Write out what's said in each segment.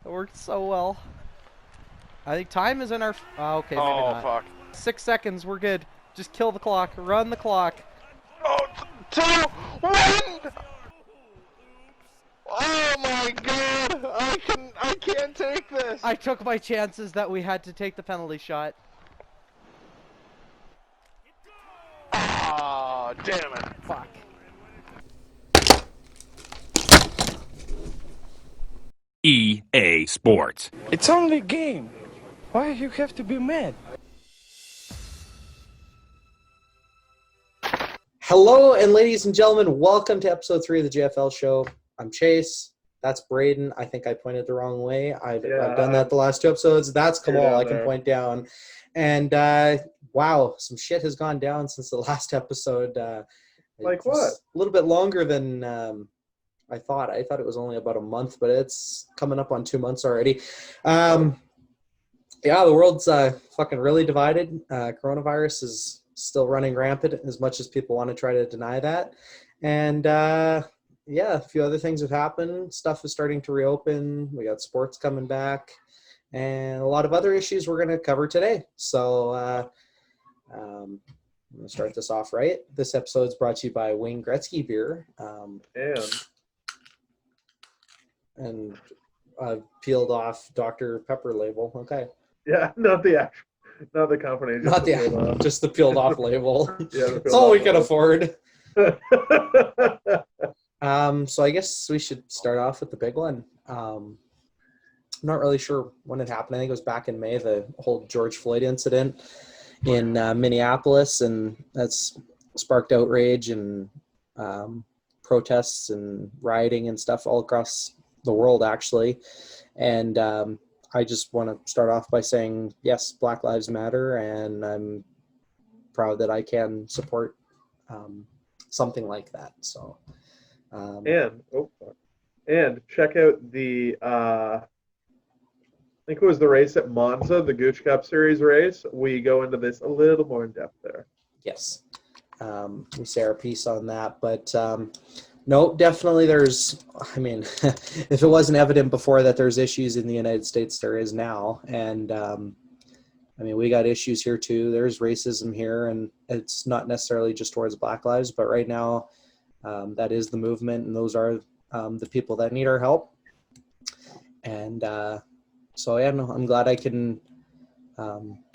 It worked so well. I think time is in our. Oh, okay, maybe Oh, not. fuck. 6 seconds. We're good. Just kill the clock. Run the clock. Oh, two, one! Oh my god! I can't take this! I took my chances that we had to take the penalty shot. Ah, damn it. Fuck. EA Sports. It's only a game. Why you have to be mad? Hello, and ladies and gentlemen, welcome to episode 3 of the JFL Show. I'm Chase. That's Braden. I think I pointed the wrong way. I've done that the last 2 episodes. That's Kamal. I can point down. And wow, some shit has gone down since the last episode. Like what? A little bit longer than I thought. I thought it was only about a month, but it's coming up on 2 months already. Yeah, the world's fucking really divided. Coronavirus is still running rampant as much as people want to try to deny that. And yeah, a few other things have happened. Stuff is starting to reopen. We got sports coming back and a lot of other issues we're going to cover today. So I'm going to start this off right. This episode is brought to you by Wayne Gretzky Beer. And peeled off Dr. Pepper label. Okay. Yeah, not the company. Just Not just the peeled off label. Yeah, That's all we can afford. So I guess we should start off with the big one. I'm not really sure when it happened. I think it was back in May, the whole George Floyd incident in Minneapolis, and that's sparked outrage and protests and rioting and stuff all across the world, actually. And I just want to start off by saying, yes, Black Lives Matter, and I'm proud that I can support something like that. So, and check out the I think it was the race at Monza, the Gooch Cup Series race. We go into this a little more in depth there. Yes, we say our piece on that, but no, definitely there's, I mean, if it wasn't evident before that there's issues in the United States, there is now. And I mean, we got issues here too. There's racism here, and it's not necessarily just towards Black lives, but right now that is the movement, and those are the people that need our help. And so, yeah, no, I'm glad I can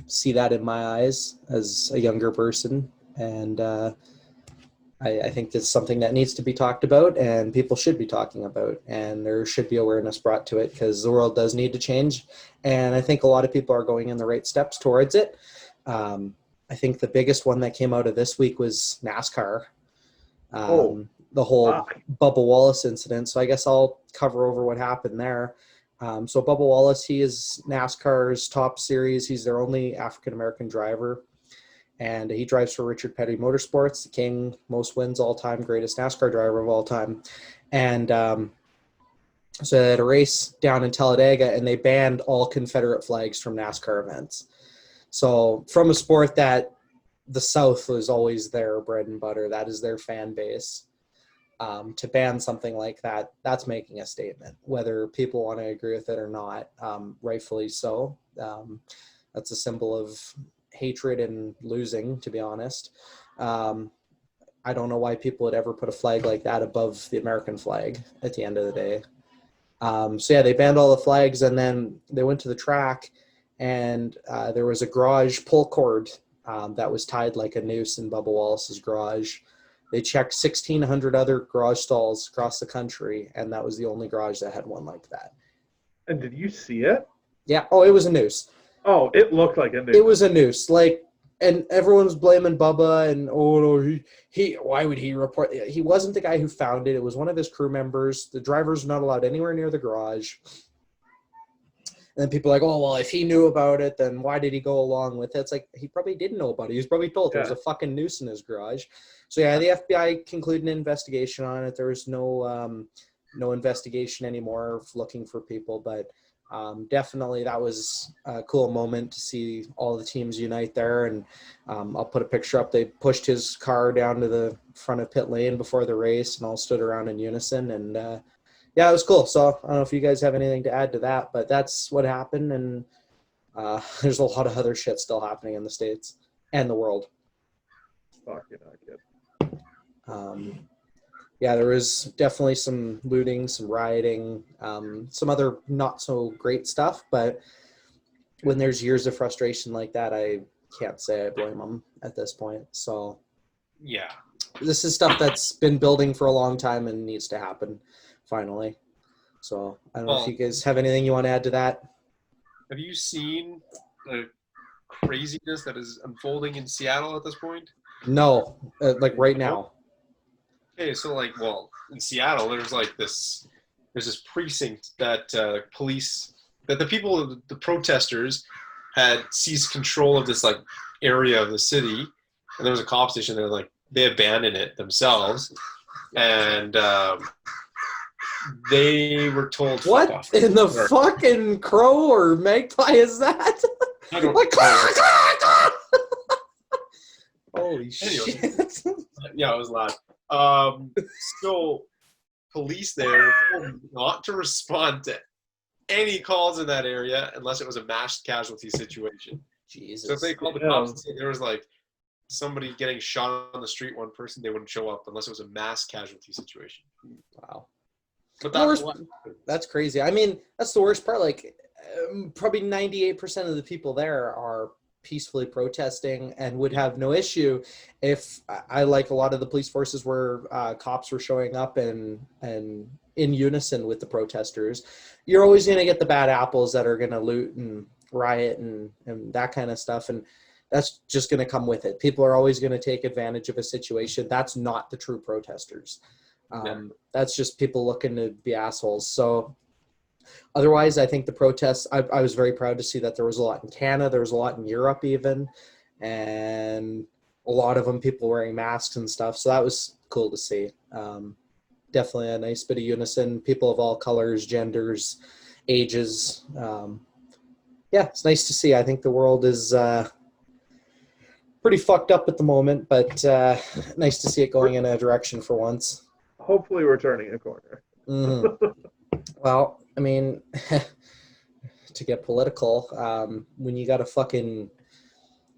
see that in my eyes as a younger person. And I think that's something that needs to be talked about, and people should be talking about, and there should be awareness brought to it, because the world does need to change. And I think a lot of people are going in the right steps towards it. I think the biggest one that came out of this week was NASCAR, the whole Bubba Wallace incident. So I guess I'll cover over what happened there. So Bubba Wallace, he is NASCAR's top series. He's their only African-American driver. And he drives for Richard Petty Motorsports, the king, most wins all time, greatest NASCAR driver of all time. And so they had a race down in Talladega, and they banned all Confederate flags from NASCAR events. So from a sport that the South was always their bread and butter, that is their fan base, to ban something like that, that's making a statement, whether people want to agree with it or not, rightfully so. That's a symbol of hatred and losing, to be honest. I don't know why people would ever put a flag like that above the American flag at the end of the day. So yeah, they banned all the flags, and then they went to the track, and there was a garage pull cord that was tied like a noose in Bubba Wallace's garage. They checked 1,600 other garage stalls across the country, and that was the only garage that had one like that. And did you see it? Yeah. Oh, it was a noose. Oh, it looked like a noose. It was a noose. Like, and everyone's blaming Bubba, and oh no, he why would he report? He wasn't the guy who found it. It was one of his crew members. The driver's not allowed anywhere near the garage. And then people are like, oh well, if he knew about it, then why did he go along with it? It's like, he probably didn't know about it. He was probably told there was a fucking noose in his garage. So yeah, the FBI concluded an investigation on it. There was no investigation anymore looking for people, but definitely that was a cool moment to see all the teams unite there. And I'll put a picture up. They pushed his car down to the front of pit lane before the race and all stood around in unison. And yeah, it was cool. So I don't know if you guys have anything to add to that, but that's what happened. And there's a lot of other shit still happening in the States and the world. Fuck, you're not good. Yeah, there was definitely some looting, some rioting, some other not so great stuff. But when there's years of frustration like that, I can't say I blame them at this point. So Yeah. this is stuff that's been building for a long time and needs to happen finally. So I don't know if you guys have anything you want to add to that. Have you seen the craziness that is unfolding in Seattle at this point? No, like right now. Okay, so like, well, in Seattle, there's this precinct that the protesters had seized control of this like area of the city, and there was a cop station there. Like they abandoned it themselves, and they were told, What in the fucking crow or magpie is that? I don't Like, know. holy shit. Yeah, it was loud. So police there were told not to respond to any calls in that area unless it was a mass casualty situation. Jesus. So if they called the cops and said there was like somebody getting shot on the street, one person, they wouldn't show up unless it was a mass casualty situation. Wow. But That's crazy. I mean, that's the worst part. Like, probably 98% of the people there are peacefully protesting and would have no issue if I like a lot of the police forces where cops were showing up and in unison with the protesters. You're always going to get the bad apples that are going to loot and riot and that kind of stuff. And that's just going to come with it. People are always going to take advantage of a situation. That's not the true protesters. That's just people looking to be assholes. So otherwise, I think the protests, I was very proud to see that there was a lot in Canada, there was a lot in Europe even, and a lot of them people wearing masks and stuff. So that was cool to see. Definitely a nice bit of unison, people of all colors, genders, ages. Yeah, it's nice to see. I think the world is pretty fucked up at the moment, but nice to see it going in a direction for once. Hopefully we're turning a corner. Mm-hmm. Well, I mean, to get political, when you got a fucking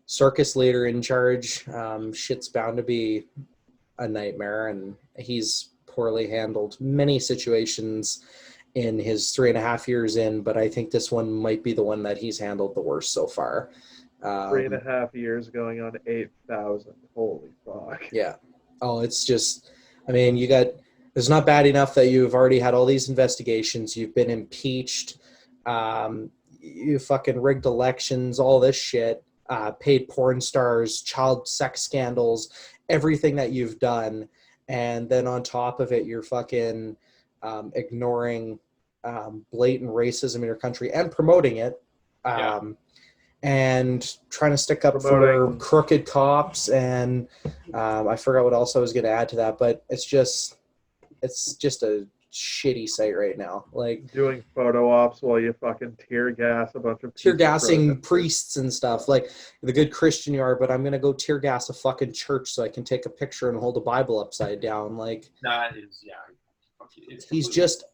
circus leader in charge, shit's bound to be a nightmare, and he's poorly handled many situations in his 3.5 years in, but I think this one might be the one that he's handled the worst so far. 3.5 years going on 8,000. Holy fuck. Yeah. Oh, it's just, I mean, it's not bad enough that you've already had all these investigations, you've been impeached, you fucking rigged elections, all this shit, paid porn stars, child sex scandals, everything that you've done. And then on top of it, you're fucking ignoring blatant racism in your country and promoting it. And trying to stick up for crooked cops. And I forgot what else I was going to add to that, but it's just a shitty sight right now. Like doing photo ops while you fucking tear gas a bunch of tear gassing priests and stuff. Like the good Christian you are, but I'm gonna go tear gas a fucking church so I can take a picture and hold a Bible upside down. Like that is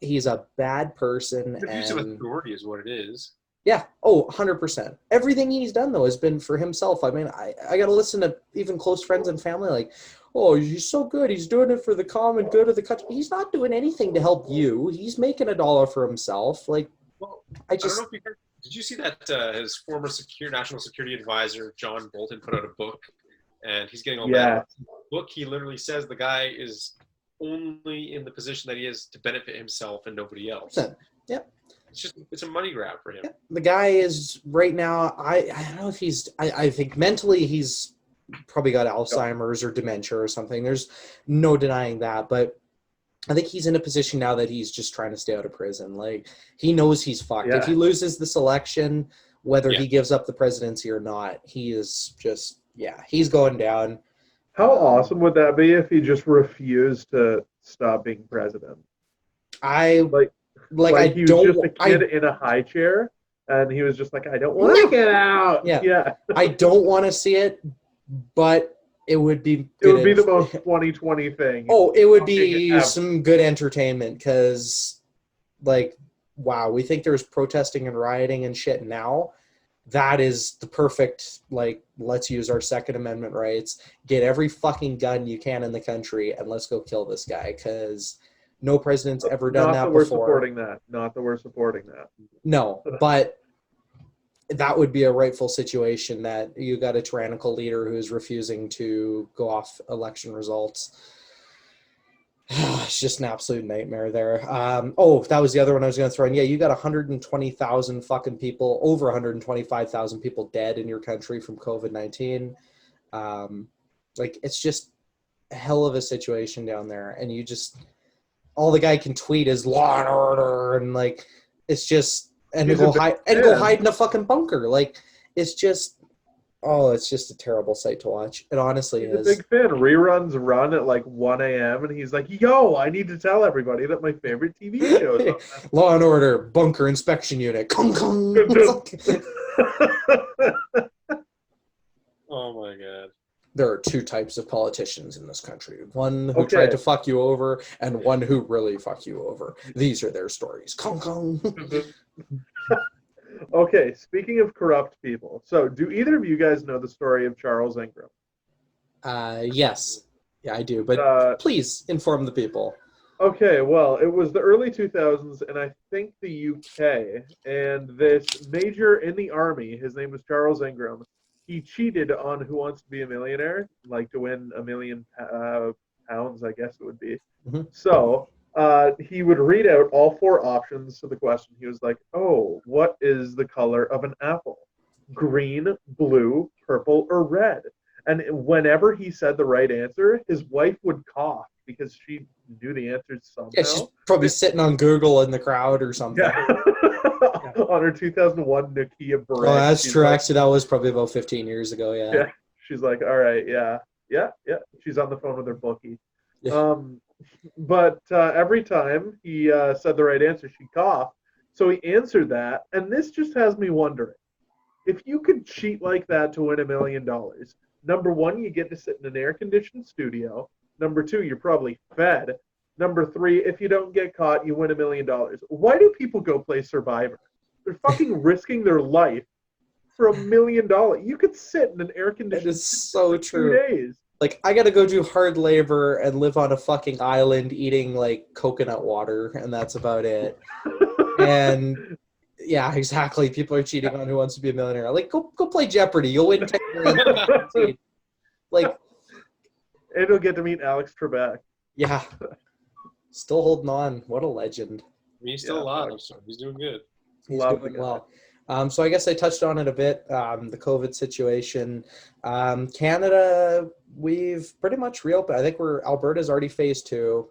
he's a bad person. Abuse of authority is what it is. Yeah. Oh, 100%. Everything he's done though has been for himself. I mean, I got to listen to even close friends and family like, oh, he's so good. He's doing it for the common good of the country. He's not doing anything to help you. He's making $1 for himself. Like, well, I don't know if you heard. Did you see that his former national security advisor, John Bolton, put out a book, and he's getting all that book. He literally says the guy is only in the position that he is to benefit himself and nobody else. Yep. It's a money grab for him. Yeah. The guy is right now, I don't know if he's, I think mentally he's probably got Alzheimer's or dementia or something. There's no denying that, but I think he's in a position now that he's just trying to stay out of prison. Like he knows he's fucked. If he loses this election, whether he gives up the presidency or not, he is just, he's going down. How awesome would that be if he just refused to stop being president? Like he was just a kid in a high chair, and he was just like, I don't want to get out. Yeah. I don't want to see it, but it would be. It would be the most 2020 thing. Oh, it would be some good entertainment because like, wow, we think there's protesting and rioting and shit now. That is the perfect, like, let's use our Second Amendment rights, get every fucking gun you can in the country, and let's go kill this guy, because no president's ever done that we're before. supporting that. Not that we're supporting that. No, but that would be a rightful situation, that you got a tyrannical leader who's refusing to go off election results. It's just an absolute nightmare there. Oh, that was the other one I was going to throw in. Yeah, you got 120,000 fucking people, over 125,000 people dead in your country from COVID-19. Like, it's just a hell of a situation down there. And you just, all the guy can tweet is law and order. And like, it's just, and go hide in a fucking bunker. Like, it's just, oh, it's just a terrible sight to watch. It honestly is. He's a big fan. Reruns run at like 1 a.m. and he's like, yo, I need to tell everybody that my favorite TV show is on. Law and Order, bunker inspection unit. Kong, kong. Oh my god. There are two types of politicians in this country. One who tried to fuck you over, and one who really fuck you over. These are their stories. Kong, kong. Okay, speaking of corrupt people, so do either of you guys know the story of Charles Ingram? Yes. Yeah, I do. But please inform the people. Okay, well, it was the early 2000s, and I think the UK, and this major in the army, his name was Charles Ingram, he cheated on Who Wants to Be a Millionaire, like to win $1 million pounds, I guess it would be. Mm-hmm. So he would read out all 4 options to the question. He was like, oh, what is the color of an apple? Green, blue, purple, or red? And whenever he said the right answer, his wife would cough because she knew the answers somehow. Yeah, she's probably sitting on Google in the crowd or something. Yeah. On her 2001 Nokia Brick. Oh, that's true. Like, actually, that was probably about 15 years ago, yeah. She's like, all right, yeah. She's on the phone with her bookie. Yeah. But every time he said the right answer, she'd cough. So he answered that, and this just has me wondering. If you could cheat like that to win $1 million, number 1, you get to sit in an air-conditioned studio. Number 2, you're probably fed. Number 3, if you don't get caught, you win $1 million. Why do people go play Survivor? They're fucking risking their life for $1 million. You could sit in an air-conditioned studio. That is so true. 2 days. Like, I gotta go do hard labor and live on a fucking island eating, like, coconut water, and that's about it. And, yeah, exactly. People are cheating on Who Wants to Be a Millionaire. Like, go play Jeopardy. You'll win 10 grand. Like, and you'll get to meet Alex Trebek. Yeah. Still holding on. What a legend. He's still alive, so he's doing good. He's doing well. So I guess I touched on it a bit, the COVID situation. Canada, we've pretty much reopened. I think Alberta's already phase 2.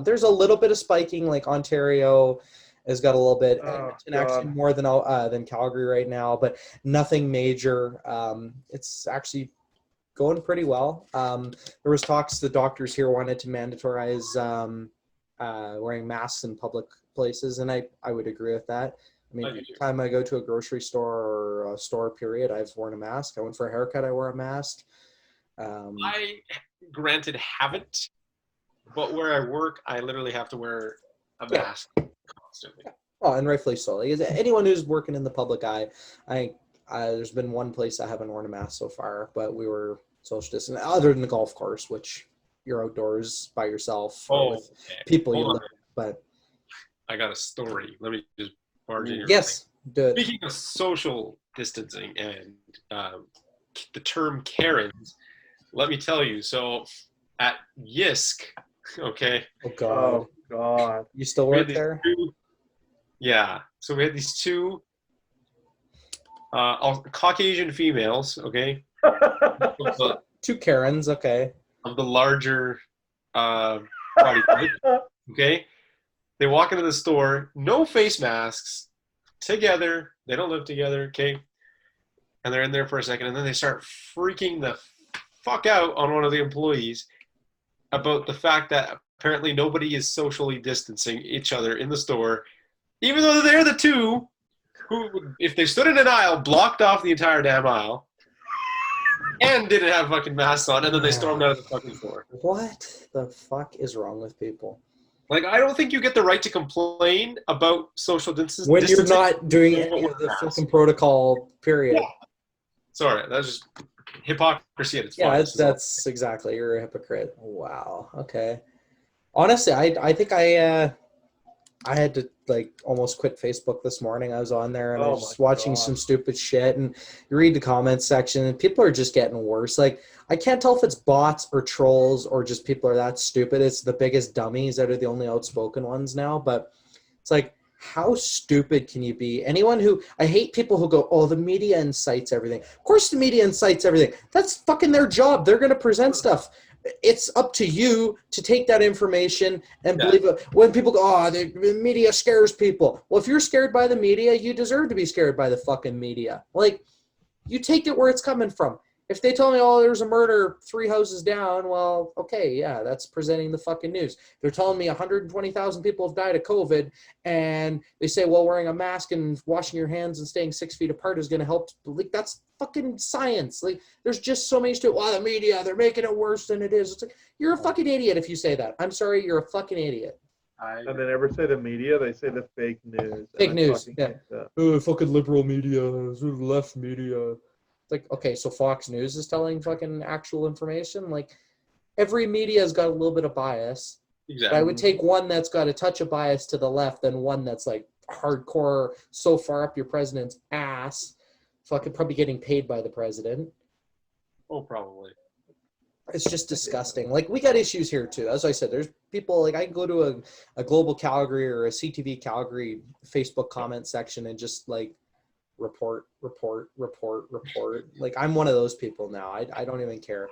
There's a little bit of spiking, like Ontario has got a little bit, and actually more than Calgary right now, but nothing major. It's actually going pretty well. There was talks, the doctors here wanted to mandatorize wearing masks in public places, and I would agree with that. I mean, every time I go to a grocery store or a store period, I've worn a mask. I went for a haircut, I wore a mask. I, granted, haven't, but where I work, I literally have to wear a mask constantly. Oh, and rightfully so. Like, anyone who's working in the public eye, there's been one place I haven't worn a mask so far, but we were social distancing, other than the golf course, which you're outdoors by yourself with people you live with. But I got a story. Let me just barge in here. Yes, do it. Speaking of social distancing and the term Karens, let me tell you. So at Yisk, okay. Oh God. You still work there? Yeah. So we had these 2 Caucasian females, okay. 2 Karens, okay. Of the larger body type, okay. They walk into the store, no face masks, together. They don't live together, okay? And they're in there for a second, and then they start freaking the fuck out on one of the employees about the fact that apparently nobody is socially distancing each other in the store, even though they're the 2 who, if they stood in an aisle, blocked off the entire damn aisle and didn't have fucking masks on, and then they stormed out of the fucking store. What the fuck is wrong with people? Like, I don't think you get the right to complain about social distancing when you're not doing any of the fucking protocol, period. Yeah. Sorry, that's just hypocrisy at its Yeah, finest. that's exactly. You're a hypocrite. Wow. Okay. Honestly, I think I had to like almost quit Facebook this morning. I was on there and I was just watching some stupid shit, and you read the comments section and people are just getting worse. Like, I can't tell if it's bots or trolls or just people are that stupid. It's the biggest dummies that are the only outspoken ones now, but it's like, how stupid can you be? Anyone who, I hate people who go, oh, the media incites everything. Of course the media incites everything. That's fucking their job. They're going to present stuff. It's up to you to take that information and believe it. When people go, oh, the media scares people. Well, if you're scared by the media, you deserve to be scared by the fucking media. Like, you take it where it's coming from. If they tell me, oh, there's a murder 3 houses down, well, okay, yeah, that's presenting the fucking news. They're telling me 120,000 people have died of COVID, and they say, well, wearing a mask and washing your hands and staying 6 feet apart is going to help. Like, that's fucking science. Like, there's just so many stupid, well, the media, they're making it worse than it is. It's like, you're a fucking idiot if you say that. I'm sorry, you're a fucking idiot. And they never say the media, they say the fake news. Fake news, yeah. Fucking liberal media, left media. It's like, okay, so Fox News is telling fucking actual information? Like, every media has got a little bit of bias. Exactly. But I would take one that's got a touch of bias to the left than one that's like hardcore, so far up your president's ass, fucking probably getting paid by the president. Oh, probably. It's just disgusting. Like, we got issues here too. As I said, there's people, like, I can go to a Global Calgary or a CTV Calgary Facebook comment section and just like report. Like, I'm one of those people now. I don't even care.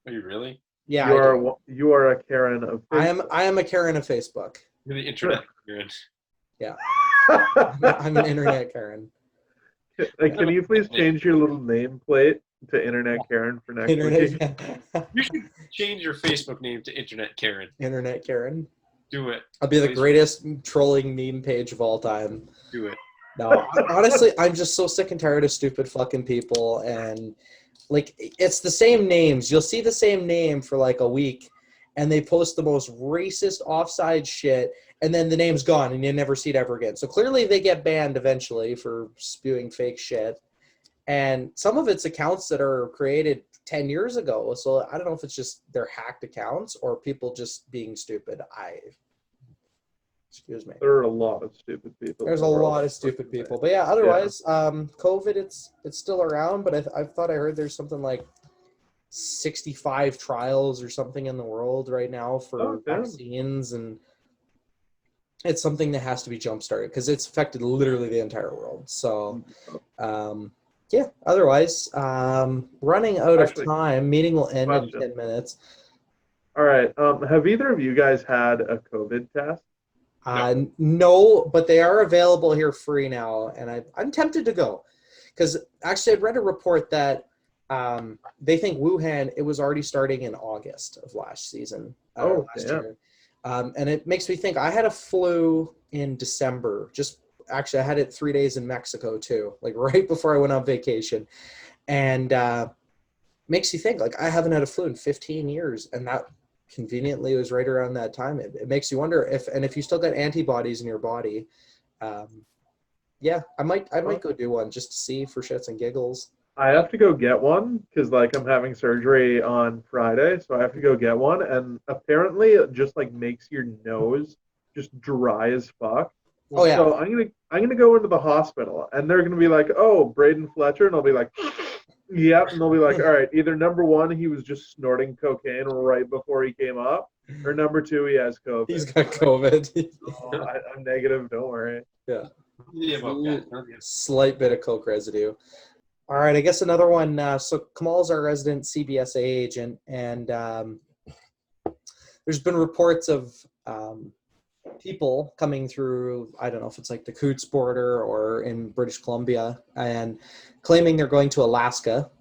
Are you really? Yeah, you are a Karen of Facebook. I am a Karen of Facebook. You're the internet Karen. Yeah. I'm an internet Karen. Can you please change your little nameplate to Internet Karen for next week? You should change your Facebook name to Internet Karen. Internet Karen. Do it. I'll be the greatest trolling meme page of all time. Do it. No, honestly, I'm just so sick and tired of stupid fucking people, and like, it's the same names. You'll see the same name for like a week, and they post the most racist offside shit, and then the name's gone, and you never see it ever again. So clearly, they get banned eventually for spewing fake shit, and some of it's accounts that are created 10 years ago. So I don't know if it's just their hacked accounts or people just being stupid. Excuse me. There are a lot of stupid people. There's a lot of stupid people. But yeah, otherwise, COVID, it's still around, but I thought I heard there's something like 65 trials or something in the world right now for vaccines, and it's something that has to be jump-started because it's affected literally the entire world. So, yeah, otherwise, running out of time. Meeting will end in 10 minutes. All right. Have either of you guys had a COVID test? No, but they are available here free now, and I'm tempted to go because actually I'd read a report that they think Wuhan, it was already starting in August of last season. Last year. And it makes me think, I had a flu in December. Actually, I had it 3 days in Mexico too, like right before I went on vacation. And makes you think, like, I haven't had a flu in 15 years, and that conveniently was right around that time. It makes you wonder if you still got antibodies in your body. Yeah, I might go do one just to see for shits and giggles. I have to go get one because like I'm having surgery on Friday, so I have to go get one, and apparently it just like makes your nose just dry as fuck. Oh yeah. So I'm gonna go into the hospital, and they're gonna be like, "Oh, Braden Fletcher," and I'll be like, "Yep," and they'll be like, "All right, either number one, he was just snorting cocaine right before he came up, or number two, he has COVID." He's got COVID. Oh, I'm negative. Don't worry. Yeah. Yeah, Slight bit of coke residue. All right, I guess another one. So Kamal's our resident CBSA agent, and there's been reports of people coming through, I don't know if it's like the Coots border or in British Columbia, and claiming they're going to Alaska,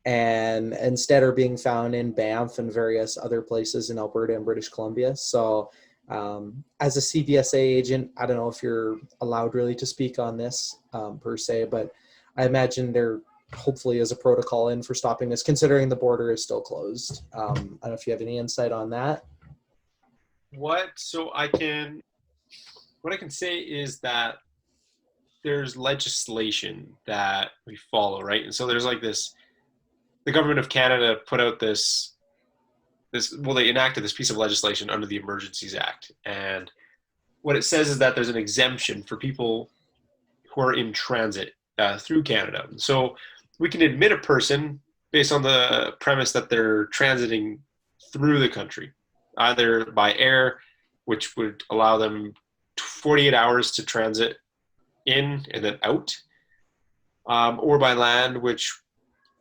and instead are being found in Banff and various other places in Alberta and British Columbia. So as a CBSA agent, I don't know if you're allowed really to speak on this per se, but I imagine there hopefully is a protocol in for stopping this, considering the border is still closed. I don't know if you have any insight on that. what I can say is that there's legislation that we follow, right? And so there's like this. The government of Canada put out this. They enacted this piece of legislation under the Emergencies Act, and what it says is that there's an exemption for people who are in transit through Canada. So we can admit a person based on the premise that they're transiting through the country, either by air, which would allow them 48 hours to transit in and then out, or by land, which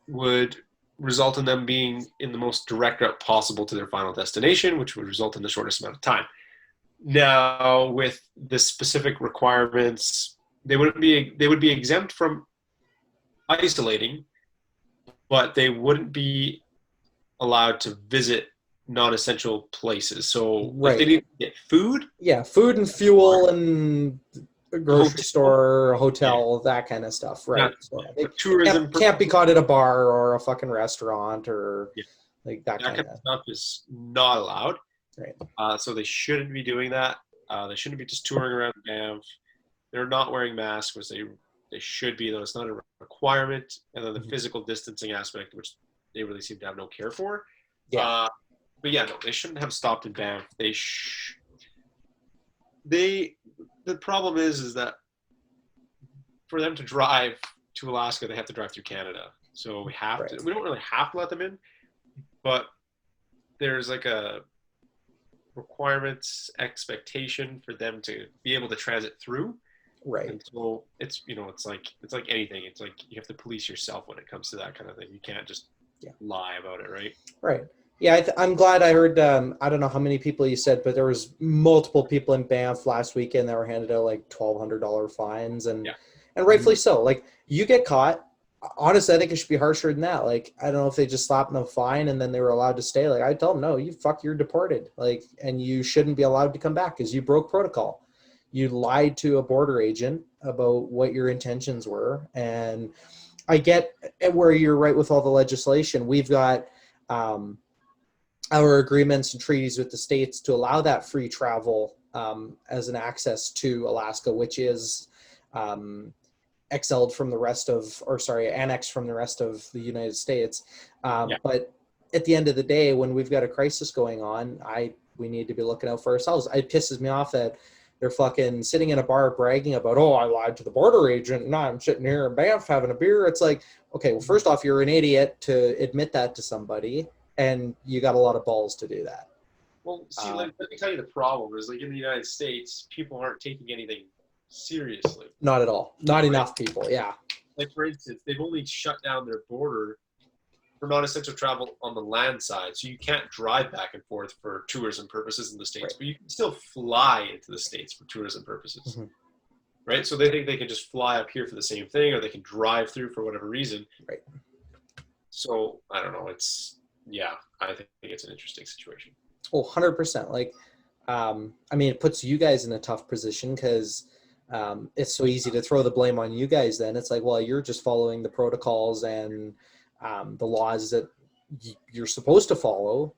would result in them being in the most direct route possible to their final destination, which would result in the shortest amount of time. Now, with the specific requirements, they would be exempt from isolating, but they wouldn't be allowed to visit non-essential places. So if they need to get food, food and fuel and a grocery store, a hotel, that kind of stuff, right? So they tourism can't be caught at a bar or a fucking restaurant or like that kind of stuff is not allowed. Right. So they shouldn't be doing that. They shouldn't be just touring around Banff. They're not wearing masks, which they should be, though it's not a requirement. And then the physical distancing aspect, which they really seem to have no care for. Yeah. But yeah, no, they shouldn't have stopped in Banff. The problem is that for them to drive to Alaska, they have to drive through Canada. So we don't really have to let them in, but there's like a requirements expectation for them to be able to transit through. Right. And so it's like anything. It's like you have to police yourself when it comes to that kind of thing. You can't just lie about it, right? Right. Yeah, I'm glad I heard, I don't know how many people you said, but there was multiple people in Banff last weekend that were handed out like $1,200 fines and rightfully so. Like you get caught, honestly, I think it should be harsher than that. Like, I don't know if they just slapped them a fine and then they were allowed to stay. Like I tell them, no, you're deported. Like, and you shouldn't be allowed to come back because you broke protocol. You lied to a border agent about what your intentions were. And I get where you're right with all the legislation. We've got, our agreements and treaties with the states to allow that free travel as an access to Alaska, which is annexed from the rest of the United States. But at the end of the day, when we've got a crisis going on, we need to be looking out for ourselves. It pisses me off that they're fucking sitting in a bar bragging about, oh, I lied to the border agent and I'm sitting here in Banff having a beer. It's like, okay, well, first off, you're an idiot to admit that to somebody. And you got a lot of balls to do that. Well, see, let me tell you the problem is, like in the United States, people aren't taking anything seriously. Not at all. Not enough people, yeah. Like, for instance, they've only shut down their border for non-essential travel on the land side. So you can't drive back and forth for tourism purposes in the States, but you can still fly into the States for tourism purposes. Right? So they think they can just fly up here for the same thing, or they can drive through for whatever reason. Right. So, I don't know. I think it's an interesting situation. Oh, 100%. Like, I mean, it puts you guys in a tough position because it's so easy to throw the blame on you guys then. It's like, well, you're just following the protocols and the laws that you're supposed to follow.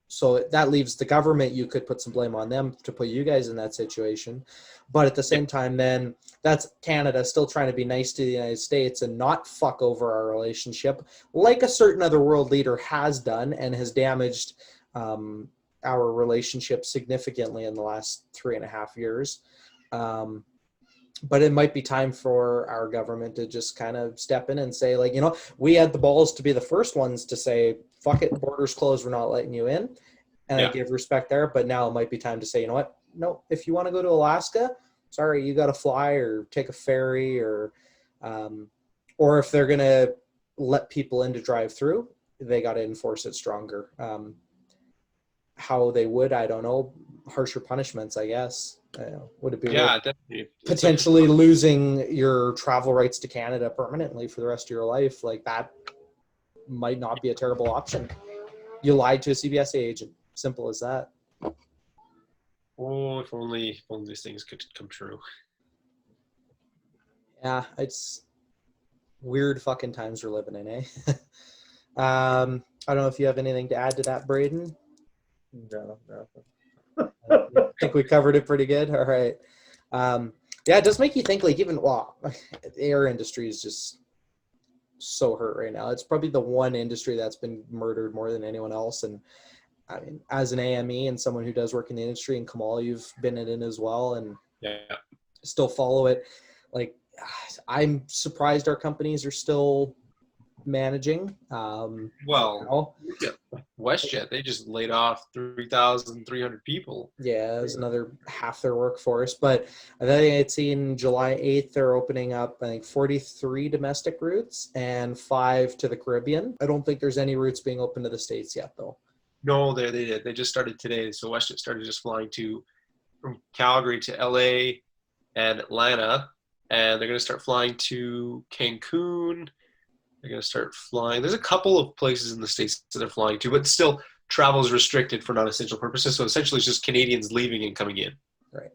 So that leaves the government. You could put some blame on them to put you guys in that situation. But at the same time, then that's Canada still trying to be nice to the United States and not fuck over our relationship like a certain other world leader has done and has damaged our relationship significantly in the last 3.5 years. But it might be time for our government to just kind of step in and say, like, we had the balls to be the first ones to say, fuck it, borders closed, we're not letting you in. And I give respect there. But now it might be time to say, you know what? No, if you want to go to Alaska, sorry, you got to fly or take a ferry or if they're going to let people in to drive through, they got to enforce it stronger. How they would, I don't know. Harsher punishments, I guess. Would it be definitely potentially losing your travel rights to Canada permanently for the rest of your life? Like that might not be a terrible option. You lied to a CBSA agent. Simple as that. Oh, if only these things could come true. Yeah, it's weird fucking times we're living in, eh? I don't know if you have anything to add to that, Braden. No, nothing. I think we covered it pretty good. All right. Yeah, it does make you think, like, even, the air industry is just so hurt right now. It's probably the one industry that's been murdered more than anyone else. And I mean, as an AME and someone who does work in the industry, and Kamal, you've been in it as well and still follow it. Like, I'm surprised our companies are still managing. Well, WestJet, they just laid off 3,300 people. Yeah, it was another half their workforce. But I think I'd seen July 8th, they're opening up, I think, 43 domestic routes and 5 to the Caribbean. I don't think there's any routes being open to the States yet, though. No, they did. They just started today. So WestJet started just flying from Calgary to LA and Atlanta. And they're going to start flying to Cancun. They're going to start flying. There's a couple of places in the States that they're flying to, but still travel is restricted for non-essential purposes. So essentially it's just Canadians leaving and coming in. Right.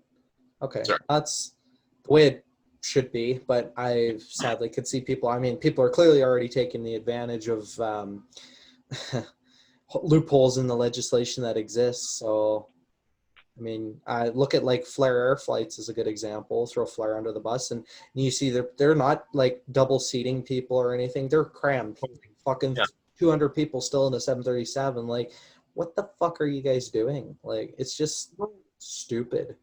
Okay. Sorry. That's the way it should be, but I sadly could see people are clearly already taking the advantage of loopholes in the legislation that exists. So, I mean, I look at like Flair Air Flights as a good example. Throw Flair under the bus, and you see they're not like double seating people or anything. They're crammed, fucking 200 people still in the 737. Like, what the fuck are you guys doing? Like, it's just stupid.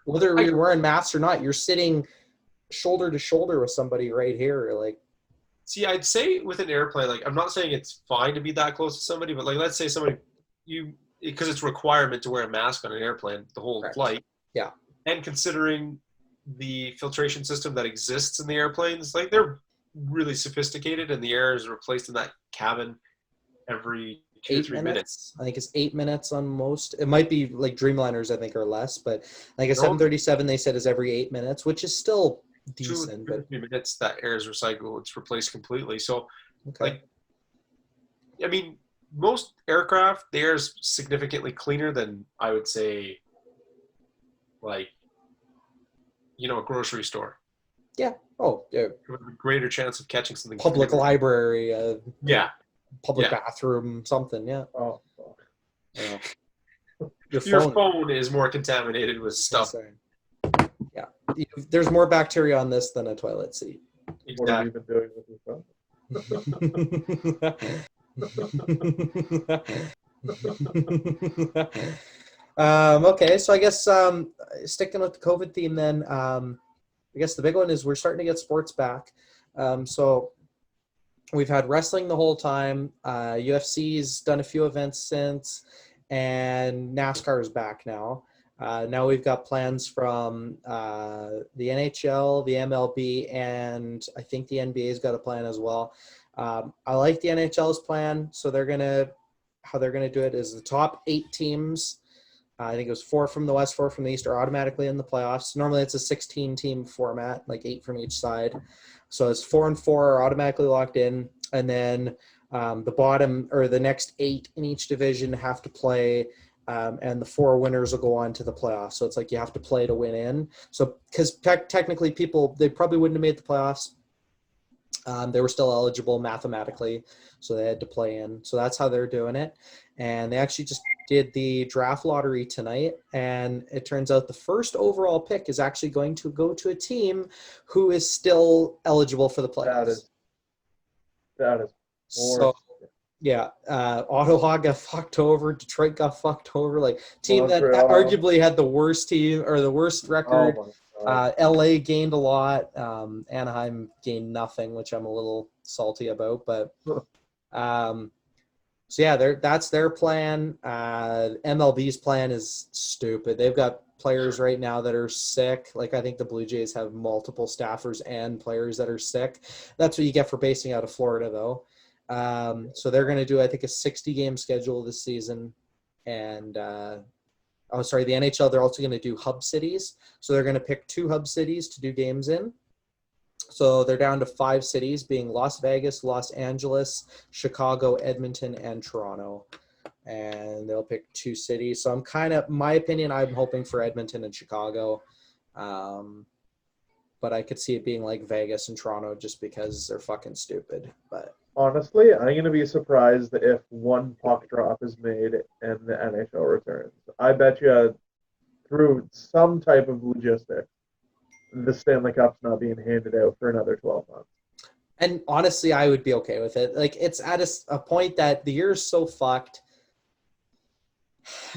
Whether you're wearing masks or not, you're sitting shoulder to shoulder with somebody right here. Like, see, I'd say with an airplane, like, I'm not saying it's fine to be that close to somebody, but like, let's say because it's a requirement to wear a mask on an airplane the whole flight. Yeah. And considering the filtration system that exists in the airplanes, like, they're really sophisticated, and the air is replaced in that cabin every 2 or 3 minutes. I think it's 8 minutes on most. It might be like Dreamliners, I think, are less, but like a 737, they said, is every 8 minutes, which is still decent. 2 or 3 minutes that air is recycled, it's replaced completely. So, like, I mean, most aircraft, the air is significantly cleaner than, I would say, like, a grocery store. Yeah. Oh, yeah. With a greater chance of catching something. Public library. Public Yeah. bathroom, something. Yeah. Oh. Yeah. Your phone is more contaminated with stuff. Yeah. There's more bacteria on this than a toilet seat. Exactly. What have you been doing with your phone? Okay, so I guess sticking with the COVID theme then, I guess the big one is we're starting to get sports back. So we've had wrestling the whole time. UFC's done a few events since, and NASCAR is back now. Now we've got plans from the NHL, the MLB, and I think the NBA's got a plan as well. I like the NHL's plan. So how they're gonna do it is the top 8 teams. I think it was 4 from the West, 4 from the East, are automatically in the playoffs. Normally it's a 16-team format, like 8 from each side. So it's 4 and 4 are automatically locked in, and then the bottom or the next 8 in each division have to play. And the 4 winners will go on to the playoffs. So it's like you have to play to win in. So because technically they probably wouldn't have made the playoffs. They were still eligible mathematically, so they had to play in. So that's how they're doing it. And they actually just did the draft lottery tonight. And it turns out the first overall pick is actually going to go to a team who is still eligible for the playoffs. That is. So, yeah, Ottawa got fucked over. Detroit got fucked over. Like, team that arguably had the worst team or the worst record. LA gained a lot. Anaheim gained nothing, which I'm a little salty about. But so yeah, that's their plan. MLB's plan is stupid. They've got players right now that are sick. Like, I think the Blue Jays have multiple staffers and players that are sick. That's what you get for basing out of Florida, though. So they're going to do, I think, a 60-game schedule this season. And, the NHL, they're also going to do hub cities. So they're going to pick 2 hub cities to do games in. So they're down to 5 cities, being Las Vegas, Los Angeles, Chicago, Edmonton, and Toronto. And they'll pick 2 cities. So my opinion, I'm hoping for Edmonton and Chicago. but I could see it being like Vegas and Toronto just because they're fucking stupid. But Honestly, I'm going to be surprised if one puck drop is made and the NHL returns. I bet you through some type of logistics, the Stanley Cup's not being handed out for another 12 months. and honestly, I would be okay with it. Like, it's at a point that the year is so fucked.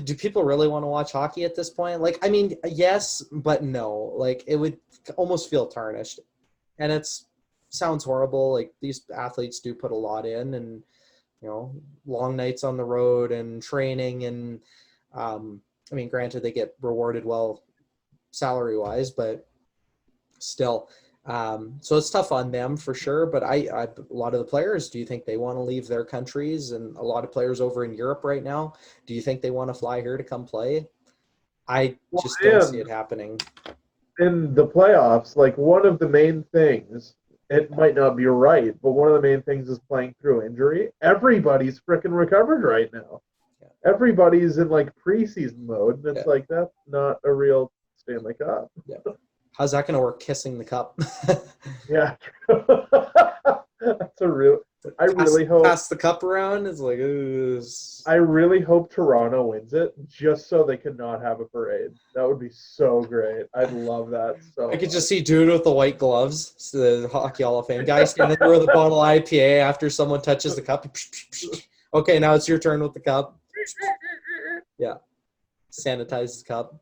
Do people really want to watch hockey at this point? Like, I mean, yes, but no. Like, it would almost feel tarnished. And it's sounds horrible. Like, these athletes do put a lot in, and long nights on the road and training, and I mean, granted, they get rewarded well salary wise, but still. So it's tough on them for sure. But a lot of the players, do you think they want to leave their countries? And a lot of players over in Europe right now, do you think they want to fly here to come play? I just don't see it happening. In the playoffs, like one of the main things, it might not be right, but one of the main things is playing through injury. Everybody's freaking recovered right now. Yeah. Everybody's in like preseason mode, and it's like, that's not a real Stanley Cup. Yeah. How's that going to work, kissing the cup? Yeah. That's a real... I really hope... Pass the cup around? It's like... I really hope Toronto wins it, just so they could not have a parade. That would be so great. I'd love that so I could just see dude with the white gloves, the Hockey Hall of Fame guy standing there with a bottle of IPA after someone touches the cup. Okay, now it's your turn with the cup. Yeah. Sanitize the cup.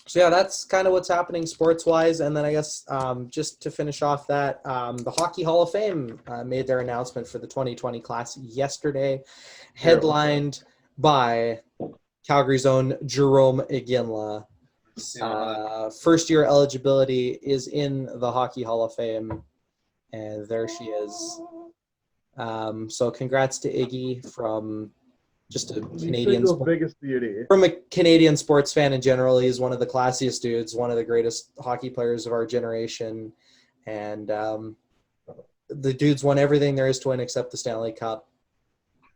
So yeah, that's kind of what's happening sports-wise. And then I guess just to finish off that, the Hockey Hall of Fame made their announcement for the 2020 class yesterday, headlined by Calgary's own Jerome Iginla. First-year eligibility is in the Hockey Hall of Fame, and there she is. So congrats to Iggy from... just a Canadian biggest beauty. From a Canadian sports fan in general. He's one of the classiest dudes, one of the greatest hockey players of our generation. And the dude's won everything there is to win except the Stanley Cup,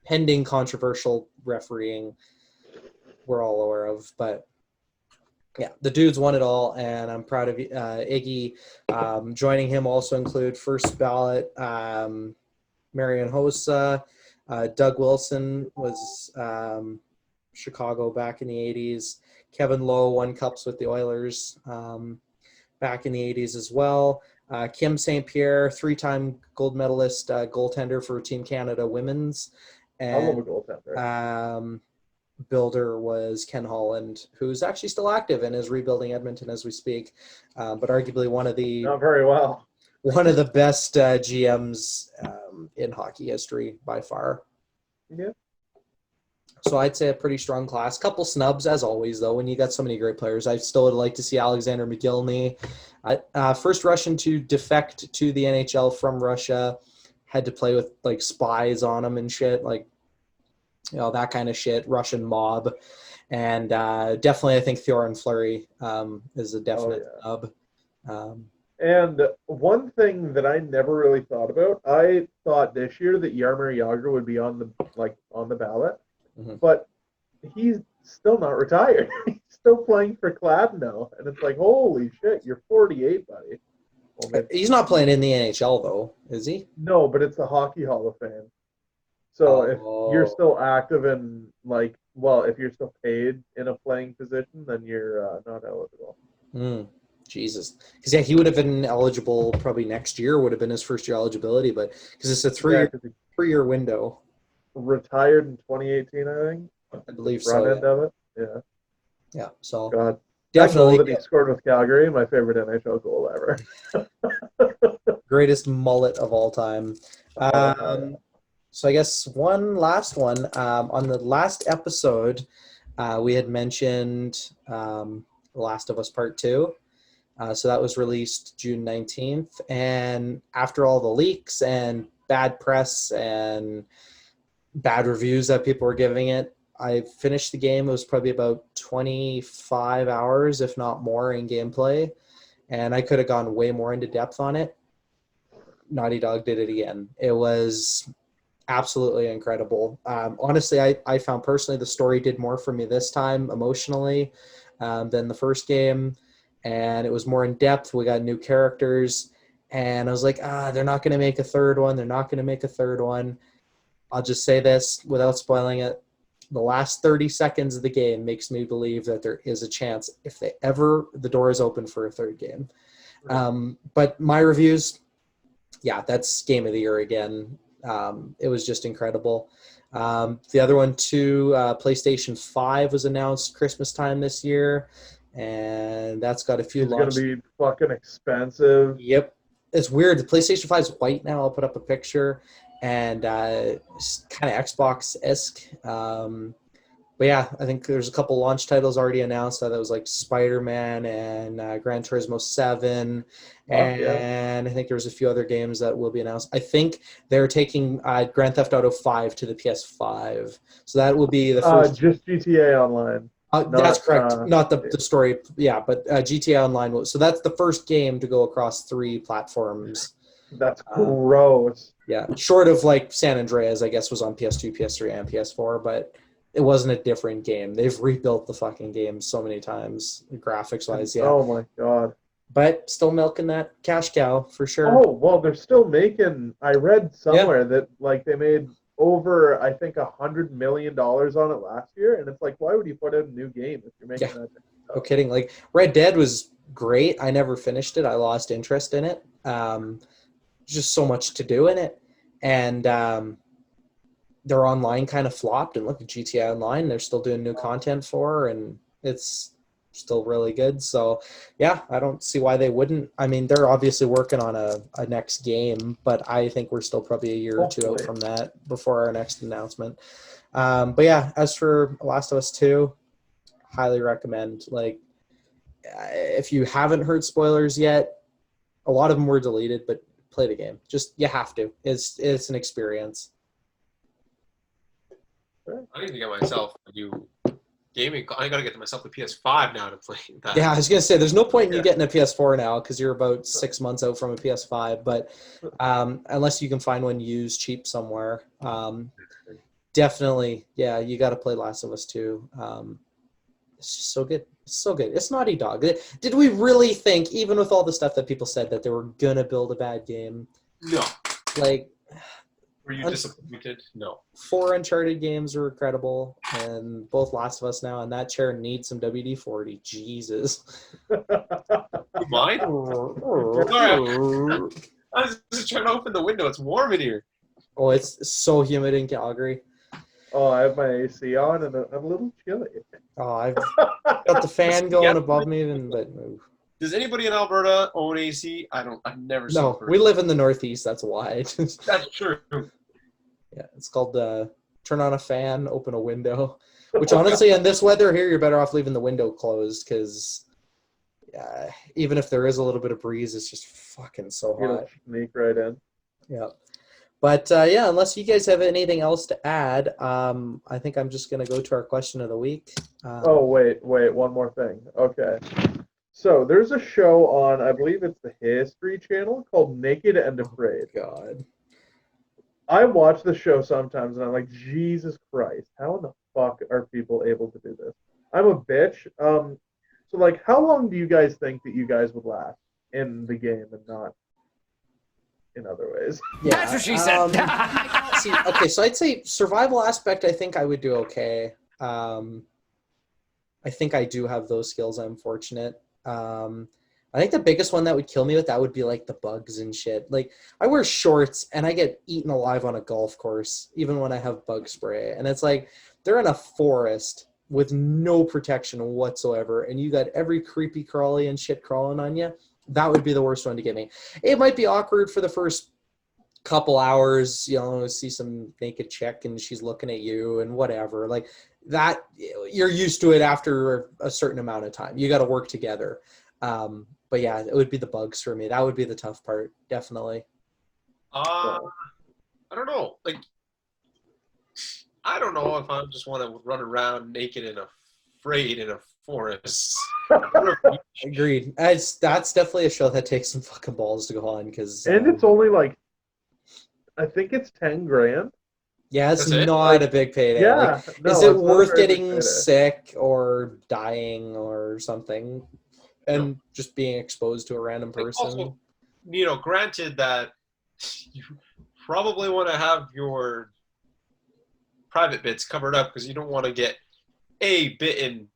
pending controversial refereeing we're all aware of. But yeah, the dude's won it all, and I'm proud of Iggy. Joining him also include first ballot Marian Hossa. Doug Wilson was Chicago back in the 80s. Kevin Lowe won cups with the Oilers back in the 80s as well. Kim St. Pierre, three-time gold medalist goaltender for Team Canada Women's. And, I love a goaltender. Builder was Ken Holland, who's actually still active and is rebuilding Edmonton as we speak, but arguably one of the... Not very well. One of the best GMs in hockey history by far. Yeah. So I'd say a pretty strong class. Couple snubs, as always, though, when you got so many great players. I still would like to see Alexander McGillney. First Russian to defect to the NHL from Russia. Had to play with, like, spies on him and shit. Like, that kind of shit. Russian mob. And definitely I think Theoren Fleury is a definite snub. And one thing that I never really thought about, I thought this year that Jaromir Jagr would be on the ballot, but he's still not retired. He's still playing for Kladno, and it's like, holy shit, you're 48, buddy. Well, he's not playing in the NHL though, is he? No, but it's the Hockey Hall of Fame. So if you're still active and if you're still paid in a playing position, then you're not eligible. Jesus. Because, he would have been eligible probably next year, would have been his first year eligibility, but because it's a three-year window. Retired in 2018, I think. I believe so. End of it. Yeah. Yeah, so God. definitely. That goal that he scored with Calgary, my favorite NHL goal ever. Greatest mullet of all time. So I guess one last one. On the last episode, we had mentioned The Last of Us Part 2. So that was released June 19th. And after all the leaks and bad press and bad reviews that people were giving it, I finished the game. It was probably about 25 hours, if not more, in gameplay. And I could have gone way more into depth on it. Naughty Dog did it again. It was absolutely incredible. Honestly, I found personally the story did more for me this time emotionally than the first game. and it was more in depth. We got new characters, and I was like, they're not going to make a third one. They're not going to make a third one. I'll just say this without spoiling it. The last 30 seconds of the game makes me believe that there is a chance if the door is open for a third game. But my reviews, yeah, that's game of the year again. It was just incredible. The other one too, PlayStation 5 was announced Christmas time this year, and that's got a few It's launch. going to be fucking expensive. Yep. It's weird. The PlayStation 5 is white now. I'll put up a picture, and it's kind of Xbox-esque. But yeah, I think there's a couple launch titles already announced. That was like Spider-Man and Gran Turismo 7. And I think there's a few other games that will be announced. I think they're taking Grand Theft Auto 5 to the PS5. So that will be the first. Just GTA Online. That's correct. Not the story. Yeah, but GTA Online. So that's the first game to go across 3 platforms. That's gross. Yeah, short of like San Andreas, I guess, was on PS2, PS3, and PS4, but it wasn't a different game. They've rebuilt the fucking game so many times, graphics-wise, yeah. Oh my god. But still milking that cash cow, for sure. Oh, well, they're still making... I read somewhere that like they made over, I think, $100 million on it last year, and it's like, why would you put out a new game if you're making that? No kidding. Like, Red Dead was great. I never finished it. I lost interest in it. Just so much to do in it. And their online kind of flopped, and look at GTA Online, they're still doing new content for, and it's still really good. So yeah, I don't see why they wouldn't. I mean, they're obviously working on a next game, but I think we're still probably a year or two out from that before our next announcement. But yeah, as for Last of Us 2, highly recommend. Like, if you haven't heard spoilers yet, a lot of them were deleted, but play the game. Just, you have to. It's an experience. I need to get myself a new gaming. I got to get myself a PS5 now to play that. Yeah, I was gonna say there's no point in you getting a PS4 now because you're about 6 months out from a PS5. But unless you can find one used cheap somewhere, definitely, yeah, you got to play Last of Us 2. It's just so good. It's so good. It's Naughty Dog. Did we really think, even with all the stuff that people said, that they were gonna build a bad game? No. Like. Were you disappointed? No. 4 Uncharted games are incredible, and both Last of Us now, and that chair needs some WD-40. Jesus. Mine? I was just trying to open the window. It's warm in here. Oh, it's so humid in Calgary. Oh, I have my AC on, and I'm a little chilly. Oh, I've got the fan going above me, but does anybody in Alberta own AC? I've never seen. No, we live in the Northeast. That's why. That's true. Yeah, it's called turn on a fan, open a window. Which honestly, in this weather here, you're better off leaving the window closed because even if there is a little bit of breeze, it's just fucking so hot. Sneak right in. Yeah. But yeah, unless you guys have anything else to add, I think I'm just gonna go to our question of the week. Oh wait, one more thing. Okay. So there's a show on, I believe it's the History Channel, called Naked and Afraid. God. I watch the show sometimes, and I'm like, Jesus Christ, how in the fuck are people able to do this? I'm a bitch. So, like, how long do you guys think that you guys would last in the game and not in other ways? Yeah, that's what she said. Okay, so I'd say survival aspect, I think I would do okay. I think I do have those skills. I'm fortunate. I think the biggest one that would kill me with that would be like the bugs and shit. Like, I wear shorts and I get eaten alive on a golf course, even when I have bug spray. And it's like, they're in a forest with no protection whatsoever, and you got every creepy crawly and shit crawling on you. That would be the worst one to get me. It might be awkward for the first couple hours, you know, see some naked chick and she's looking at you and whatever. Like that, you're used to it after a certain amount of time. You got to work together. But yeah, it would be the bugs for me. That would be the tough part, definitely. I don't know. Like, I don't know if I just want to run around naked and afraid in a forest. Agreed. That's definitely a show that takes some fucking balls to go on, because and it's only like, I think it's $10,000. Yeah, it's not a big payday. Yeah, like, is it worth getting sick or dying or something? and just being exposed to a random person. Also, granted that you probably want to have your private bits covered up because you don't want to get bitten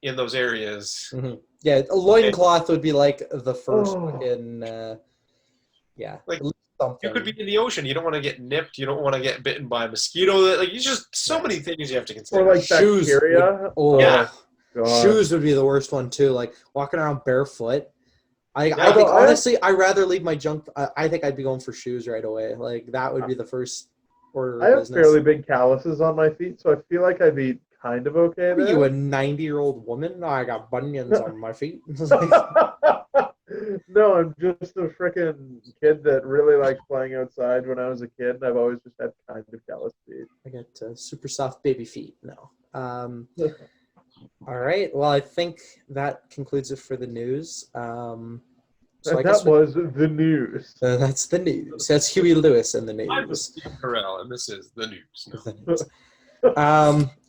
in those areas. Mm-hmm. Yeah, a loincloth would be like the first fucking, Like, something. you could be in the ocean. You don't want to get nipped. You don't want to get bitten by a mosquito. Like, you just so many things you have to consider. Or like Shoes bacteria. God. Shoes. Shoes would be the worst one too. Like walking around barefoot. I Yeah. think honestly, I'd rather leave my junk. I think I'd be going for shoes right away. Like that would be the first order I of have business. fairly big calluses on my feet, so I feel like I'd be kind of okay Are there. you a 90-year-old woman? No, I got bunions on my feet. No, I'm just a freaking kid that really liked playing outside when I was a kid, and I've always just had kind of callous feet. I got super soft baby feet. No. All right. Well, I think that concludes it for the news. So I guess was the news. That's the news. That's Huey Lewis in the news. I'm Steve Carell, and this is the news. The news.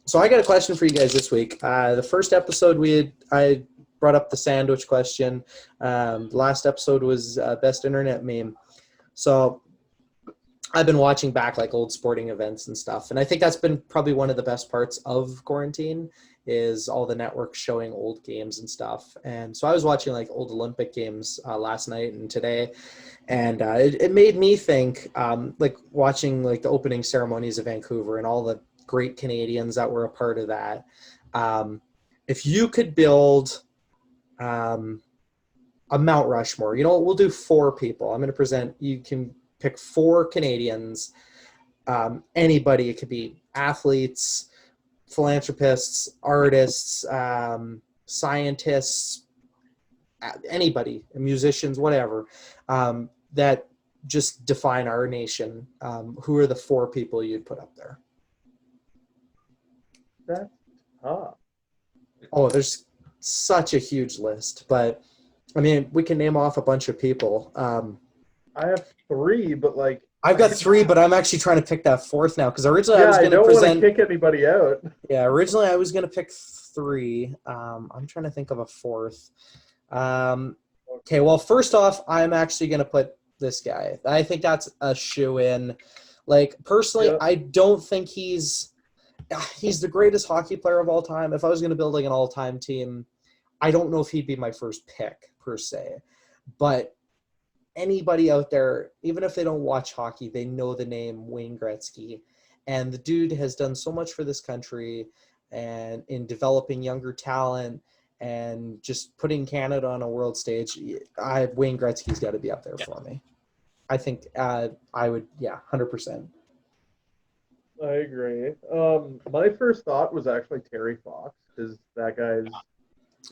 So I got a question for you guys this week. The first episode I brought up the sandwich question. The last episode was best internet meme. So I've been watching back like old sporting events and stuff, and I think that's been probably one of the best parts of quarantine is all the networks showing old games and stuff. And so I was watching like old Olympic games last night and today, and it made me think like watching like the opening ceremonies of Vancouver and all the great Canadians that were a part of that. If you could build a Mount Rushmore, we'll do 4 people. I'm going to present, you can pick 4 Canadians, anybody. It could be athletes, philanthropists, artists, scientists, anybody, musicians, whatever, that just define our nation. Who are the 4 people you'd put up there? That's tough. Oh, there's such a huge list, but I mean, we can name off a bunch of people. I have 3, but like I've got 3, but I'm actually trying to pick that 4th now because originally I was I going to don't present. want to kick anybody out. Yeah, originally I was going to pick 3. I'm trying to think of a 4th. Okay, well, first off, I'm actually going to put this guy. I think that's a shoe-in. Like, personally, Yep. I don't think he's the greatest hockey player of all time. If I was going to build like an all-time team, I don't know if he'd be my first pick per se. But anybody out there, even if they don't watch hockey, they know the name Wayne Gretzky. And the dude has done so much for this country and in developing younger talent and just putting Canada on a world stage. Wayne Gretzky's got to be up there for me. I think I would, 100%. I agree. My first thought was actually Terry Fox because that guy's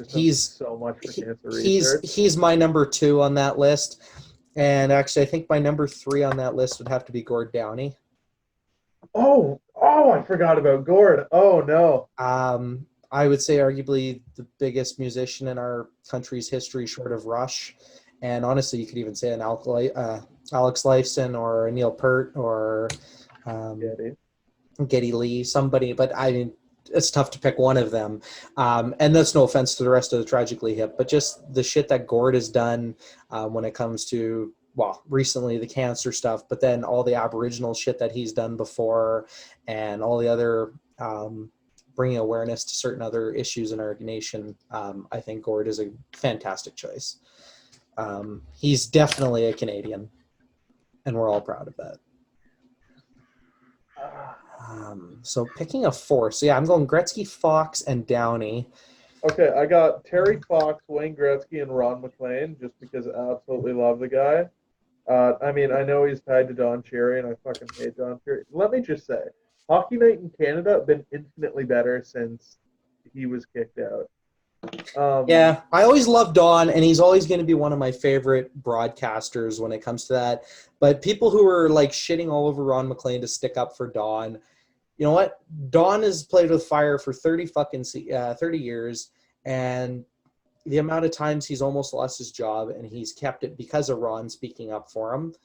just done so much for cancer research. He's my number 2 on that list. And actually, I think my number 3 on that list would have to be Gord Downie. Oh, I forgot about Gord. Oh, no. I would say arguably the biggest musician in our country's history short of Rush. And honestly, you could even say an Alex Lifeson or a Neil Peart or Geddy Lee, somebody. But I mean, it's tough to pick one of them. And that's no offense to the rest of the Tragically Hip, but just the shit that Gord has done when it comes to, well, recently the cancer stuff, but then all the Aboriginal shit that he's done before and all the other bringing awareness to certain other issues in our nation. I think Gord is a fantastic choice. He's definitely a Canadian, and we're all proud of that. So picking a 4. So yeah, I'm going Gretzky, Fox, and Downey. Okay, I got Terry Fox, Wayne Gretzky, and Ron McLean just because I absolutely love the guy. I mean, I know he's tied to Don Cherry, and I fucking hate Don Cherry. Let me just say, Hockey Night in Canada have been infinitely better since he was kicked out. Yeah, I always loved Don, and he's always going to be one of my favorite broadcasters when it comes to that. But people who are like shitting all over Ron McLean to stick up for Don, you know what? Don has played with fire for 30 years, and the amount of times he's almost lost his job, and he's kept it because of Ron speaking up for him.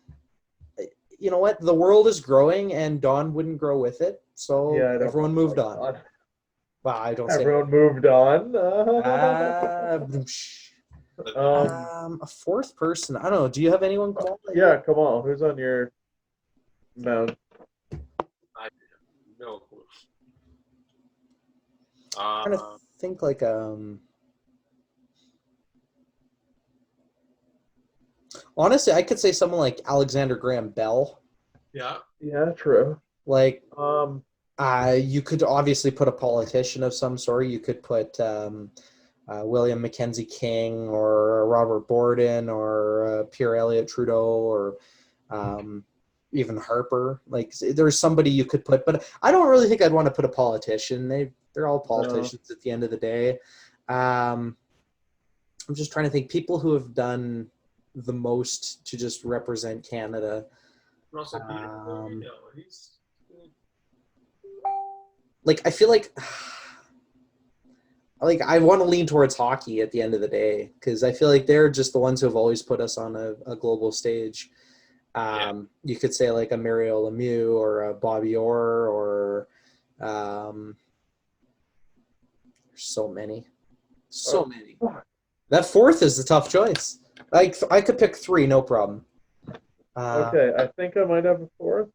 You know what? The world is growing, and Don wouldn't grow with it, so everyone moved on. Well, I don't say everyone moved on. A fourth person. I don't know. Do you have anyone, Kamal? Yeah, Kamal. Who's on your mount? I no clue. I'm trying to think like honestly, I could say someone like Alexander Graham Bell. Yeah. Yeah, true. Like Um, you could obviously put a politician of some sort. You could put William Mackenzie King or Robert Borden or Pierre Elliott Trudeau or even Harper. Like there's somebody you could put, but I don't really think I'd want to put a politician. They're all politicians at the end of the day. I'm just trying to think people who have done the most to just represent Canada. Russell Peter. No, he's Like I feel like I want to lean towards hockey at the end of the day because I feel like they're just the ones who have always put us on a global stage. You could say like a Mario Lemieux or a Bobby Orr or there's so many. That fourth is the tough choice. Like I could pick three, no problem. okay, I think I might have a fourth.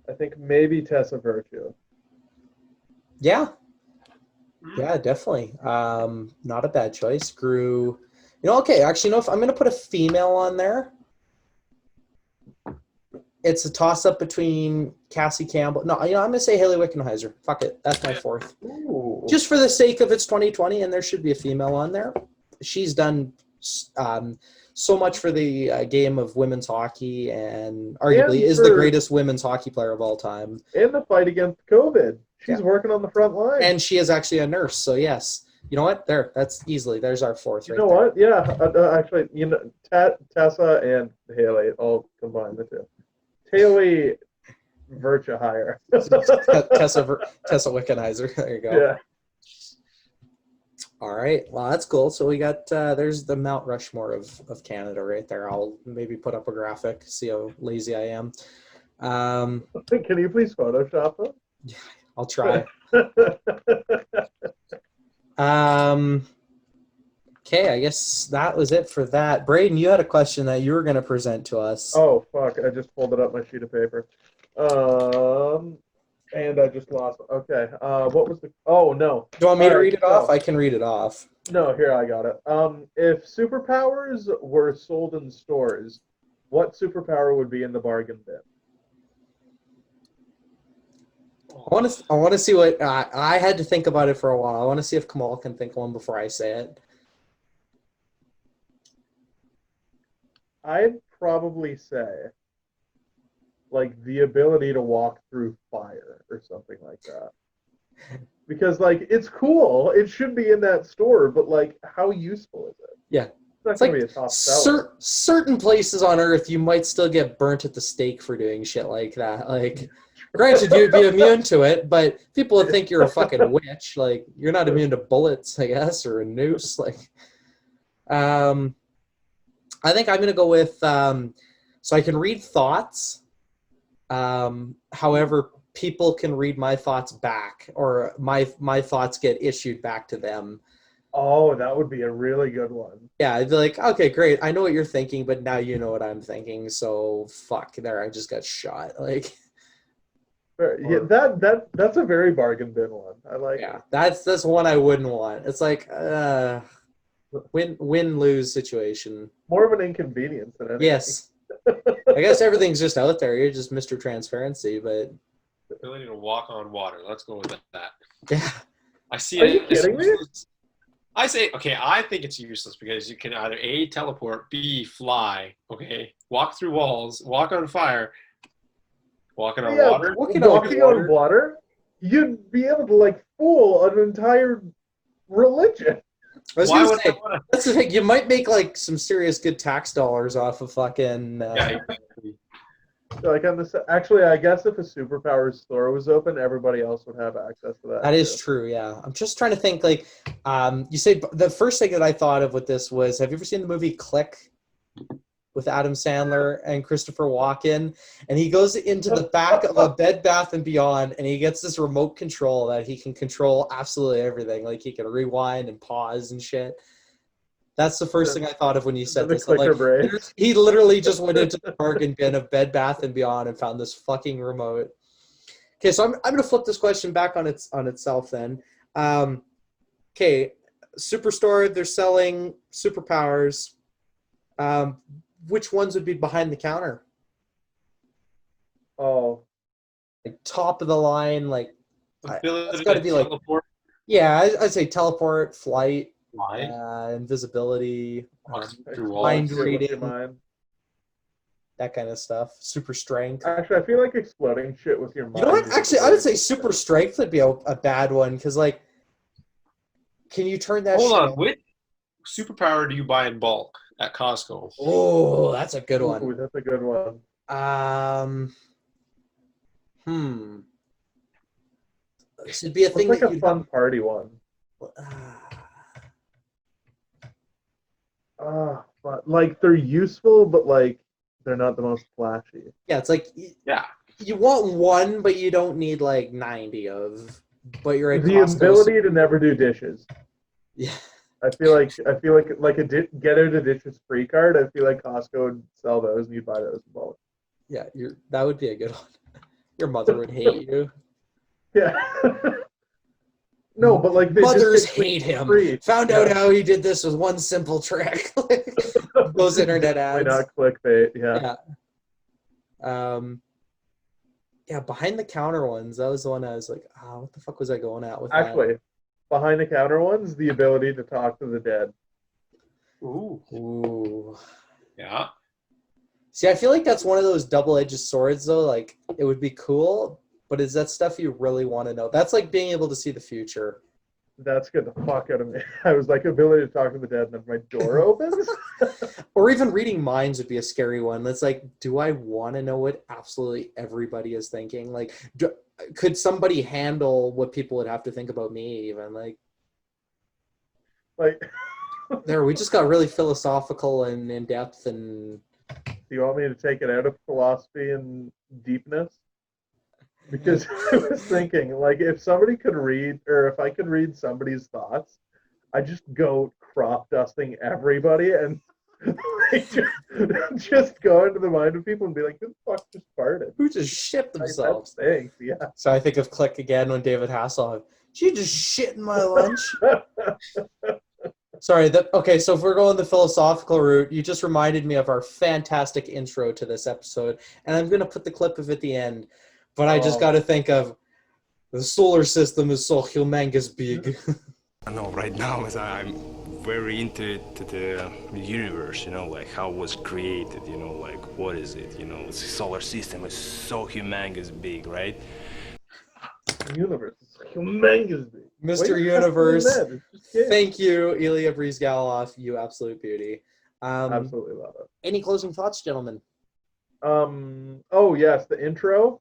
I think maybe Tessa Virtue. Yeah, definitely. Not a bad choice. Okay, actually, if I'm going to put a female on there, it's a toss-up between Cassie Campbell. No, I'm going to say Haley Wickenheiser. Fuck it. That's my fourth. Ooh. Just for the sake of it's 2020 and there should be a female on there. She's done so much for the game of women's hockey and arguably is the greatest women's hockey player of all time. In the fight against COVID. She's working on the front line. And she is actually a nurse, so yes. You know what? There's our fourth right there. You know what? Yeah, actually, Tessa and Haley all combined the two. Haley Virtue higher. Tessa Wickenheiser. There you go. Yeah. All right. Well, that's cool. So we got there's the Mount Rushmore of Canada right there. I'll maybe put up a graphic, see how lazy I am. Can you please Photoshop them? Yeah, I'll try. Okay, I guess that was it for that. Braden, you had a question that you were going to present to us. Oh, fuck. I just folded up my sheet of paper. And I just lost it. Okay. What was the... Oh, no. Do you want me to read it off? I can read it off. No, here, I got it. If superpowers were sold in stores, what superpower would be in the bargain bin? I want to see what... I had to think about it for a while. I want to see if Kamal can think of one before I say it. I'd probably say, like, the ability to walk through fire or something like that. Because, like, it's cool. It should be in that store, but, like, how useful is it? Yeah. It's not going to be a top seller. Certain places on Earth, you might still get burnt at the stake for doing shit like that. Like, granted, you'd be immune to it, but people would think you're a fucking witch. Like, you're not immune to bullets, I guess, or a noose. Like, I think I'm going to go with, so I can read thoughts. However, people can read my thoughts back, or my thoughts get issued back to them. Oh, that would be a really good one. Yeah, I'd be like, okay, great. I know what you're thinking, but now you know what I'm thinking. So fuck, there, I just got shot. Like, yeah, that's a very bargain bin one. I like. Yeah, it. that's one I wouldn't want. It's like win-lose situation. More of an inconvenience than anything. Yes. I guess everything's just out there. You're just Mr. Transparency, but ability to walk on water. Let's go with that. yeah. I see Are it. you kidding me? I say, okay, I think it's useless because you can either A, teleport, B, fly, okay, walk through walls, walk on fire, walking on water. Walking on water, you'd be able to, like, fool an entire religion. I was gonna say, that's the thing. You might make like some serious good tax dollars off of fucking. Yeah, exactly. Like on this, actually, I guess if a superpower store was open, everybody else would have access to that. That is true. Yeah, I'm just trying to think. Like, you say the first thing that I thought of with this was, have you ever seen the movie Click with Adam Sandler and Christopher Walken? And he goes into the back of a Bed Bath & Beyond, and he gets this remote control that he can control absolutely everything. Like he can rewind and pause and shit. That's the first thing I thought of when you said The this. I'm clicker like, brace. he literally just went into the bargain bin of Bed Bath and Beyond and found this fucking remote. Okay, so I'm gonna flip this question back on itself then. Okay, Superstore, they're selling superpowers. Which ones would be behind the counter? Oh, Like top of the line, like Ability it's got to to be like, teleport. yeah, I'd say teleport, flight, Why? invisibility, Through mind walls. shit with your reading, mind. that kind of stuff. Super strength. Actually, I feel like exploding shit with your mind. You know what? is Actually, a I would very say good super thing. strength would be a bad one because, like, can you turn that Hold shit on. Which superpower do you buy in bulk at Costco? Oh, that's a good one. Ooh, that's a good one. This would be a What's thing like that a you'd fun party one? But like they're useful, but like they're not the most flashy. yeah, it's like Yeah. you want one, but you don't need like 90 of. But you're at The Costco. ability to never do dishes. Yeah. I feel like a get out of dishes free card. I feel like Costco would sell those, and you'd buy those in bulk. Yeah, that would be a good one. Your mother would hate you. Yeah. No, but like they Mothers just get hate him. free. Found out how he did this with one simple trick. Those internet Why ads. not clickbait? Yeah. Yeah. Yeah, behind the counter ones. That was the one I was like, what the fuck was I going at with that? Actually, behind the counter ones, the ability to talk to the dead. Ooh. Yeah. See, I feel like that's one of those double-edged swords, though. Like, it would be cool, but is that stuff you really want to know? That's like being able to see the future. That scared the fuck out of me. I was like, ability to talk to the dead, and then my door opens. Or even reading minds would be a scary one. That's like, do I want to know what absolutely everybody is thinking? Like, could somebody handle what people would have to think about me even? Like, there, we just got really philosophical and in depth and... Do you want me to take it out of philosophy and deepness? Because I was thinking, like, if somebody could read, or if I could read somebody's thoughts, I just go crop dusting everybody and like, just go into the mind of people and be like, who the fuck just farted? Who just shit themselves? Thanks, yeah. So I think of Click again when David Hasselhoff, she just shit in my lunch. Sorry. Okay, so if we're going the philosophical route, you just reminded me of our fantastic intro to this episode, and I'm going to put the clip of it at the end, but I just got to think of the solar system is so humongous big. I know right now as I'm very into the universe, you know, like how it was created, you know, like what is it, you know, the solar system is so humongous big, right? The universe is humongous big. Mr. Universe, thank you, Ilya Breeze-Galoff, you absolute beauty. Absolutely love it. Any closing thoughts, gentlemen? Oh yes, the intro,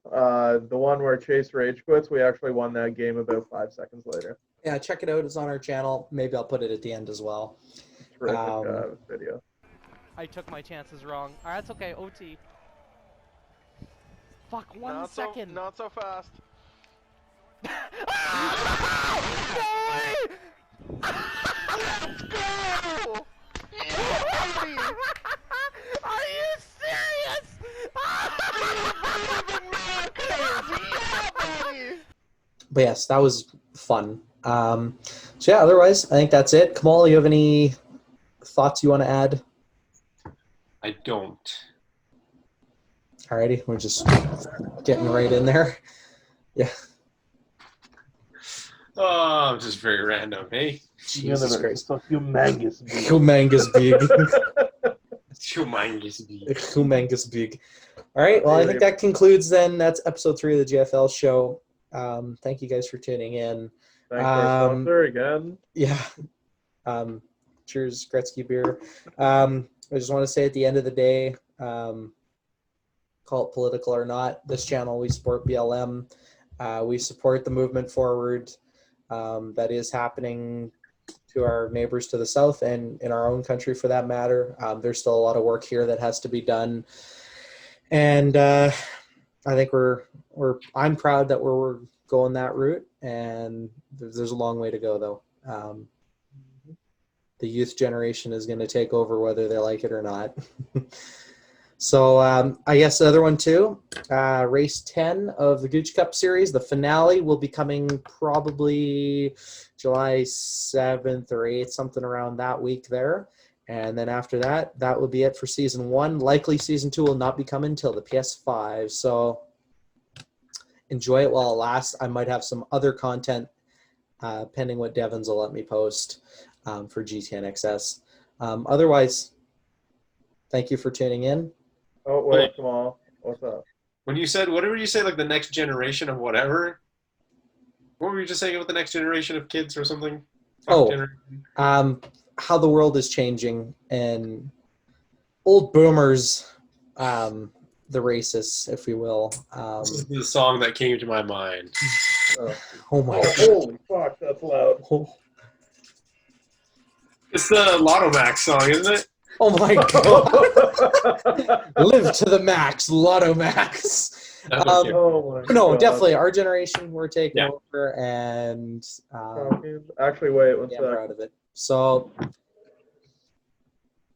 the one where Chase rage quits. We actually won that game about 5 seconds later. Yeah, check it out. It's on our channel. Maybe I'll put it at the end as well. Terrific video. I took my chances wrong. Alright, that's okay. OT. Fuck, 1 second. Not so fast. Let's go! Are you serious? But yes, that was fun. So yeah, otherwise, I think that's it. Kamal, you have any thoughts you want to add? I don't. Alrighty, we're just getting right in there. Yeah. Oh, just very random, hey? Jesus Christ. So humongous big. Humongous big. Humongous big. Humongous big. All right, well, I think that concludes then. That's episode 3 of the JFL show. Thank you guys for tuning in. Thanks for our sponsor again. Yeah. Cheers, Gretzky beer. I just want to say at the end of the day, call it political or not, this channel, we support BLM. We support the movement forward that is happening to our neighbors to the south and in our own country for that matter. There's still a lot of work here that has to be done. And I think I'm proud that we're going that route, and there's a long way to go though. the youth generation is going to take over whether they like it or not. So I guess the other one too, race 10 of the Gooch Cup Series, the finale will be coming probably July 7th or 8th, something around that week there. And then after that, that will be it for season 1. Likely season 2 will not be coming until the PS5. So enjoy it while it lasts. I might have some other content pending what Devons will let me post for GTN XS. Otherwise, thank you for tuning in. Oh, wait, Kamal. What's up? When you said, whatever you say, like the next generation of whatever, what were you just saying about the next generation of kids or something? How the world is changing and old boomers, the racists, if we will. This is the song that came to my mind. Oh my God. Holy fuck, that's loud. It's the Lotto Max song, isn't it? Oh my God. Live to the max, Lotto Max. Oh my no, God. definitely. Our generation, we're taking over, and actually, wait, one I'm sec. proud of it. So,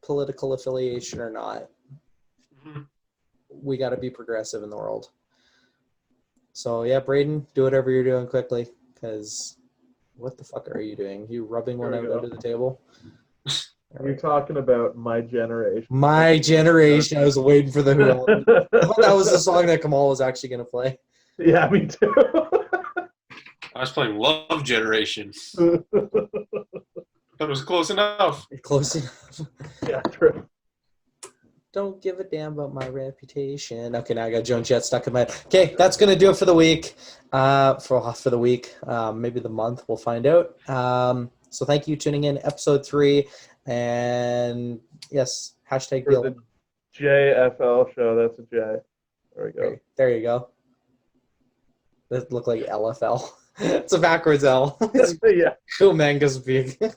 political affiliation or not, we got to be progressive in the world. So, yeah, Braden, do whatever you're doing quickly, because what the fuck are you doing? You rubbing one out under the table? You're talking about my generation. My generation. I was waiting for the who. I thought that was the song that Kamal was actually going to play. Yeah, me too. I was playing Love Generation. That was close enough. Close enough. Yeah, true. Don't give a damn about my reputation. Okay, now I got Joan Jett stuck in my head. Okay, that's going to do it for the week. For the week. Maybe the month. We'll find out. So thank you for tuning in. Episode 3. And yes, hashtag For the JFL show, that's a J. There we go. There you go. That look like LFL. It's a backwards L. Yeah. Humongous big. The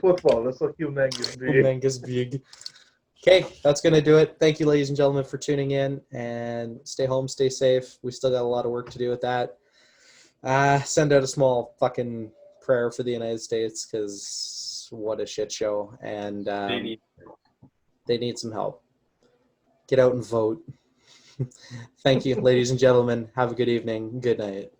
football. That's like humongous big. Humongous big. Okay, that's going to do it. Thank you, ladies and gentlemen, for tuning in. And stay home, stay safe. We still got a lot of work to do with that. Send out a small fucking prayer for the United States, because what a shit show. And they need some help. Get out and vote. Thank you, ladies and gentlemen. Have a good evening. Good night.